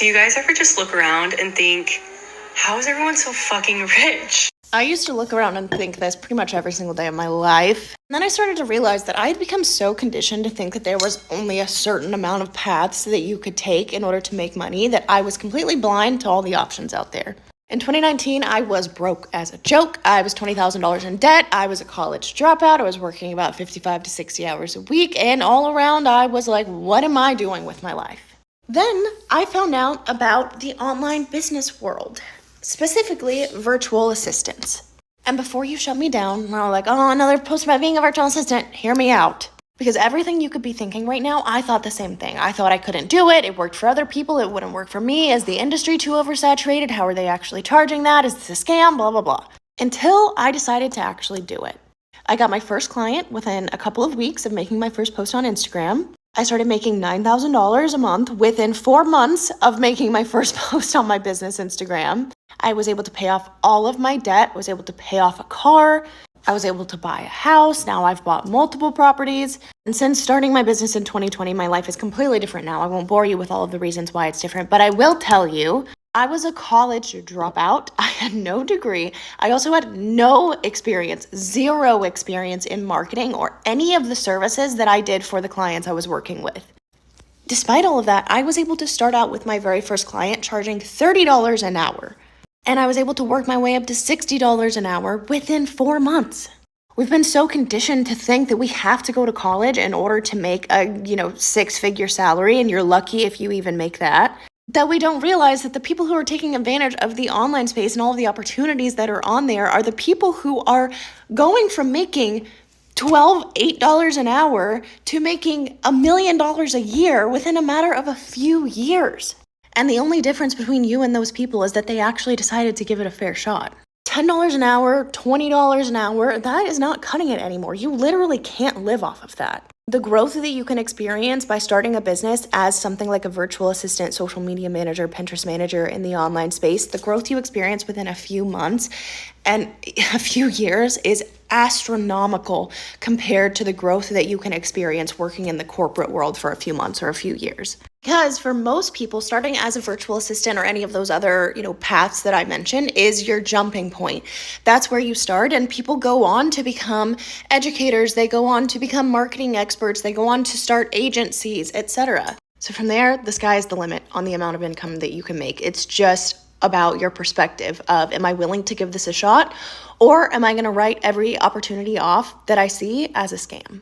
Do you guys ever just look around and think, how is everyone so fucking rich? I used to look around and think this pretty much every single day of my life. And then I started to realize that I had become so conditioned to think that there was only a certain amount of paths that you could take in order to make money that I was completely blind to all the options out there. In 2019, I was broke as a joke. I was $20,000 in debt. I was a college dropout. I was working about 55 to 60 hours a week. And all around, I was like, what am I doing with my life? Then I found out about the online business world, specifically virtual assistants. And before you shut me down, and are like, oh, another post about being a virtual assistant, hear me out. Because everything you could be thinking right now, I thought the same thing. I thought I couldn't do it. It worked for other people. It wouldn't work for me. Is the industry too oversaturated? How are they actually charging that? Is this a scam? Blah, blah, blah. Until I decided to actually do it. I got my first client within a couple of weeks of making my first post on Instagram. I started making $9,000 a month within 4 months of making my first post on my business Instagram. I was able to pay off all of my debt. I was able to pay off a car. I was able to buy a house. Now I've bought multiple properties. And since starting my business in 2020, my life is completely different now. I won't bore you with all of the reasons why it's different, but I will tell you, I was a college dropout. I had no degree. I also had no experience, zero experience in marketing or any of the services that I did for the clients I was working with. Despite all of that, I was able to start out with my very first client charging $30 an hour. And I was able to work my way up to $60 an hour within 4 months. We've been so conditioned to think that we have to go to college in order to make a, 6-figure salary, and you're lucky if you even make that we don't realize that the people who are taking advantage of the online space and all of the opportunities that are on there are the people who are going from making $8 an hour to making $1 million a year within a matter of a few years. And the only difference between you and those people is that they actually decided to give it a fair shot. $10 an hour, $20 an hour, that is not cutting it anymore. You literally can't live off of that. The growth that you can experience by starting a business as something like a virtual assistant, social media manager, Pinterest manager in the online space, the growth you experience within a few months and a few years is astronomical compared to the growth that you can experience working in the corporate world for a few months or a few years. Because for most people, starting as a virtual assistant or any of those other, paths that I mentioned is your jumping point. That's where you start, and people go on to become educators, they go on to become marketing experts, they go on to start agencies, etc. So from there, the sky is the limit on the amount of income that you can make. It's just about your perspective of, am I willing to give this a shot, or am I going to write every opportunity off that I see as a scam?